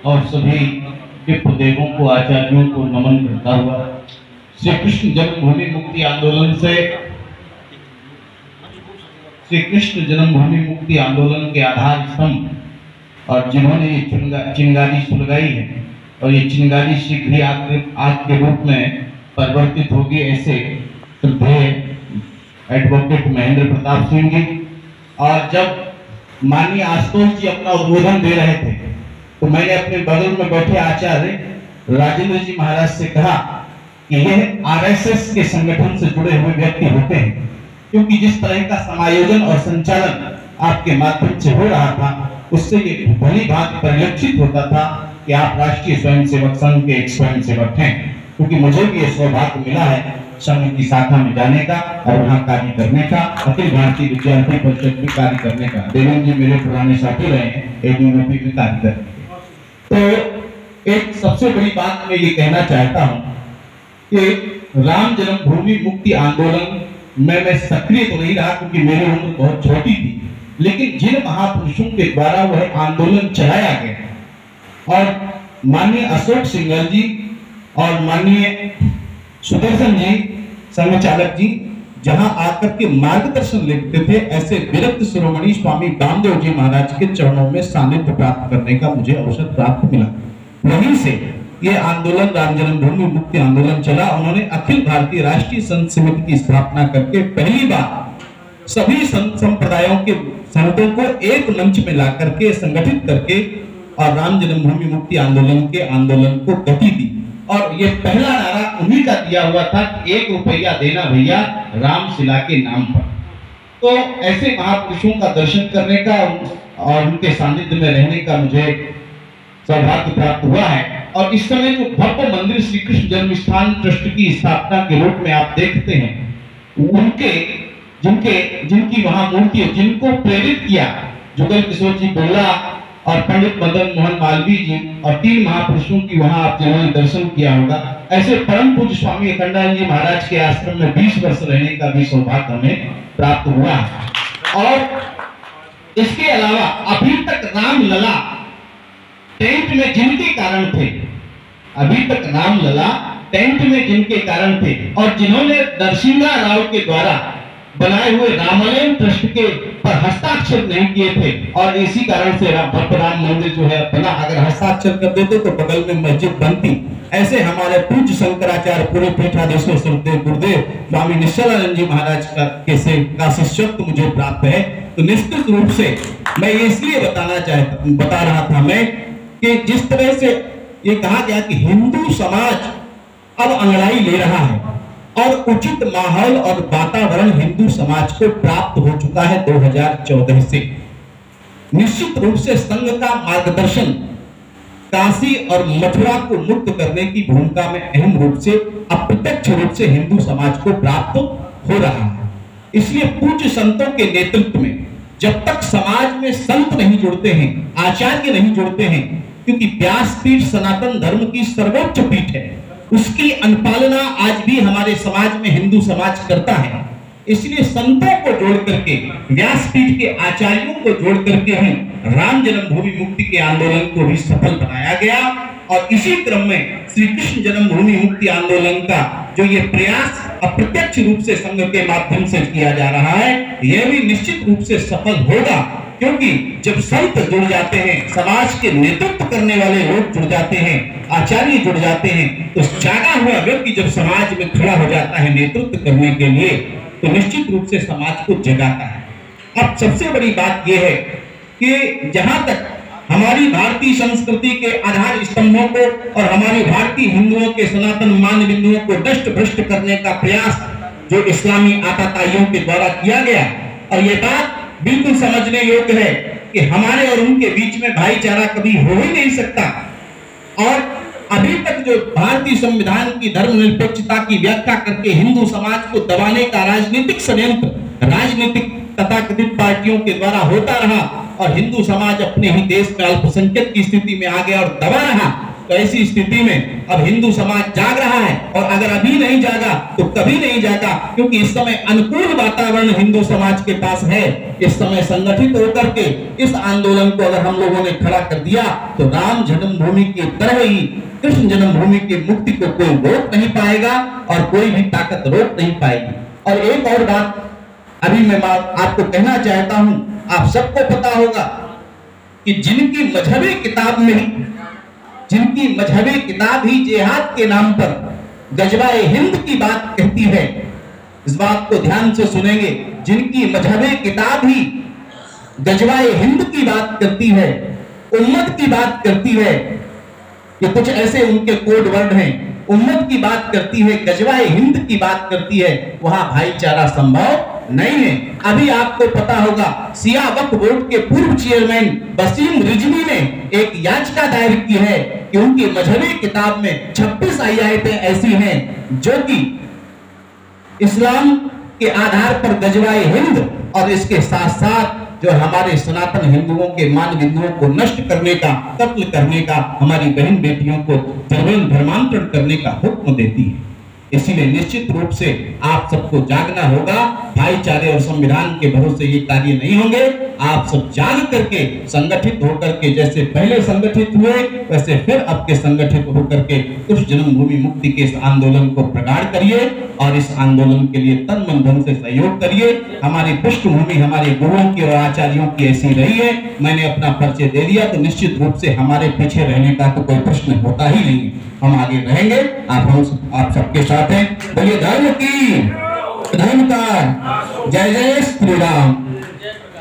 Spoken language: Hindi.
और सभी विप्र देवों को, आचार्यों को नमन करता हुआ श्री कृष्ण जन्मभूमि मुक्ति आंदोलन से, श्री कृष्ण जन्मभूमि मुक्ति आंदोलन के आधार स्तंभ और जिन्होंने ये चिंगारी सुलगाई है और ये चिंगारी शीघ्र ही आग के रूप में परिवर्तित होगी, ऐसे श्रद्धेय एडवोकेट महेंद्र प्रताप सिंह जी। और जब माननीय आशुतोष जी अपना उद्बोधन दे रहे थे तो मैंने अपने बगल में बैठे आचार्य राजेंद्र जी महाराज से कहा कि यह आरएसएस के संगठन से जुड़े हुए व्यक्ति होते हैं, क्योंकि जिस तरह का समायोजन और संचालन आपके माध्यम से हो रहा था उससे ये भली भांति परिलक्षित होता था कि आप राष्ट्रीय स्वयंसेवक संघ के एक स्वयंसेवक हैं। क्योंकि मुझे भी ये सौभाग्य मिला है संघ की शाखा में जाने का और वहाँ कार्य करने का, अखिल भारतीय विद्यार्थी परिषद में कार्य करने का। देवेंद्र जी मेरे पुराने साथी रहे हैं, एबीवीपी में कार्य करने। तो एक सबसे बड़ी बात मैं ये कहना चाहता हूँ कि राम जन्मभूमि मुक्ति आंदोलन में मैं सक्रिय तो नहीं रहा क्योंकि मेरी उम्र बहुत छोटी थी, लेकिन जिन महापुरुषों के द्वारा वह आंदोलन चलाया गया और माननीय अशोक सिंघल जी और माननीय सुदर्शन जी संघ चालक जी जहां आकर के मार्गदर्शन लेते थे, ऐसे विरक्त शिरोमणि स्वामी दामदेव जी महाराज के चरणों में सानिध्य प्राप्त करने का मुझे अवसर प्राप्त मिला। वहीं से ये आंदोलन राम जन्मभूमि मुक्ति आंदोलन चला। उन्होंने अखिल भारतीय राष्ट्रीय संत समिति की स्थापना करके पहली बार सभी संत संप्रदायों के संतों को एक मंच में ला करके संगठित करके और राम जन्मभूमि मुक्ति आंदोलन के आंदोलन को गति दी। और ये पहला नारा उन्हीं का दिया हुआ था कि 1 रुपया देना भैया रामशिला के नाम पर। तो ऐसे महापुरुषों का दर्शन करने का और उनके सानिध्य में रहने का मुझे सौभाग्य प्राप्त हुआ है। और इस समय जो भव्य मंदिर श्री कृष्ण जन्म स्थान ट्रस्ट की स्थापना के रूप में आप देखते हैं, उनके जिनकी वहां मूर्ति है, जिनको प्रेरित किया जुगल किशोर जी बिरला और पंडित मदन मोहन मालवीय जी और 3 महापुरुषों की वहां आप जिन्होंने दर्शन किया होगा, ऐसे परम पूज्य स्वामी अखंडानंद जी महाराज के आश्रम में 20 वर्ष रहने का भी सौभाग्य हमें प्राप्त हुआ। और इसके अलावा अभी तक रामलला टेंट में जिनके कारण थे, अभी तक रामलला टेंट में जिनके कारण थे और जिन्होंने नरसिम्हा राव के द्वारा बनाए हुए रामालयम ट्रस्ट के पर हस्ताक्षर नहीं किए थे और इसी कारण से राम मंदिर जो है बना। अगर हस्ताक्षर कर देते तो बगल में मस्जिद बनती। ऐसे हमारे पूज्य शंकराचार्य पूरे पीठाधीश्वर श्रद्धेय गुरुदेव स्वामी निश्चलानंद जी महाराज का शिष्यत्व मुझे प्राप्त है। तो निश्चित रूप से मैं इसलिए बता रहा था मैं कि जिस तरह से ये कहा गया कि हिंदू समाज अब अंगड़ाई ले रहा है और उचित माहौल और वातावरण हिंदू समाज को प्राप्त हो चुका है 2014 से। निश्चित रूप से संघ का मार्गदर्शन काशी और मथुरा को मुक्त करने की भूमिका में अहम रूप से अप्रत्यक्ष रूप से हिंदू समाज को प्राप्त हो रहा है। इसलिए पूज्य संतों के नेतृत्व में जब तक समाज में संत नहीं जुड़ते हैं, आचार्य नहीं जुड़ते हैं, क्योंकि व्यासपीठ सनातन धर्म की सर्वोच्च पीठ है, उसकी अनुपालना आज भी हमारे समाज में हिंदू समाज करता है। इसलिए संतों को जोड़ करके, व्यासपीठ के आचार्यों को जोड़ करके ही राम जन्मभूमि मुक्ति के आंदोलन को भी सफल बनाया गया। और इसी क्रम में श्री कृष्ण जन्मभूमि मुक्ति आंदोलन का जो ये प्रयास अप्रत्यक्ष रूप से संघ के माध्यम से किया जा रहा है, यह भी निश्चित रूप से सफल होगा। क्योंकि जब संत जुड़ जाते हैं, समाज के नेतृत्व करने वाले लोग जुड़ जाते हैं, आचार्य जुड़ जाते हैं, तो जागा हुआ व्यक्ति जब समाज में खड़ा हो जाता है नेतृत्व करने के लिए, तो निश्चित रूप से समाज को जगाता है। अब सबसे बड़ी बात यह है कि जहां तक हमारी भारतीय संस्कृति के आधार स्तंभों को और हमारी भारतीय हिंदुओं के सनातन मान बिंदुओं को नष्ट भ्रष्ट करने का प्रयास जो इस्लामी आताताइयों के द्वारा किया गया, और ये बात बिल्कुल समझने योग्य है कि हमारे और उनके बीच में भाईचारा कभी हो ही नहीं सकता। और अभी तक जो भारतीय संविधान की धर्मनिरपेक्षता की व्याख्या करके हिंदू समाज को दबाने का राजनीतिक षड्यंत्र राजनीतिक तथाकथित पार्टियों के द्वारा होता रहा और हिंदू समाज अपने ही देश में अल्पसंख्यक की स्थिति में आ गया और दबा रहा, तो ऐसी स्थिति में अब हिंदू समाज जाग रहा है, और अगर अभी नहीं जागा तो कभी नहीं जागा, क्योंकि इस समय अनुकूल वातावरण हिंदू समाज के पास है। इस समय संगठित होकर के इस आंदोलन को अगर हम लोगों ने खड़ा कर दिया तो राम जन्मभूमि की तरह ही कृष्ण जन्मभूमि की मुक्ति को कोई रोक नहीं पाएगा और कोई भी ताकत रोक नहीं पाएगी। और एक और बात अभी मैं आपको कहना चाहता हूं, आप सबको पता होगा कि जिनकी मजहबी किताब ही जिहाद के नाम पर गजवाए हिंद की बात कहती है, इस बात को ध्यान से सुनेंगे, जिनकी मजहबी किताब ही गजवाए हिंद की बात करती है, उम्मत की बात करती है, ये कुछ ऐसे उनके कोड वर्ड हैं, उम्मत की बात करती है, गजवाए हिंद की बात करती है, वहां भाईचारा संभव नहीं है। अभी आपको पता होगा सिया वक्फ बोर्ड के पूर्व चेयरमैन वसीम रिजवी ने एक याचिका दायर की है कि उनकी मजहबी किताब में 26 आयतें ऐसी हैं जो कि इस्लाम के आधार पर गजवाए हिंद और इसके साथ साथ जो हमारे सनातन हिंदुओं के मान बिंदुओं को नष्ट करने का, कत्ल करने का, हमारी बहन बेटियों को धर्मांतरण करने का हुक्म देती है। इसीलिए निश्चित रूप से आप सबको जागना होगा। भाईचारे और संविधान के भरोसे ये कार्य नहीं होंगे। आप सब जाग करके संगठित होकर के, जैसे पहले संगठित हुए वैसे फिर अब के संगठित होकर के कृष्ण जन्मभूमि मुक्ति के इस आंदोलन को प्रगाढ़ करिए और इस आंदोलन के लिए तन मन धन से सहयोग करिए। हमारी पृष्ठभूमि हमारे गुरुओं की और आचार्यों की ऐसी रही है। मैंने अपना परिचय दे दिया, तो निश्चित रूप से हमारे पीछे रहने का तो कोई प्रश्न होता ही नहीं। हम आगे रहेंगे, आप सबके साथ हैं। बोलिए धर्म की, धर्म का, जय जय श्री राम।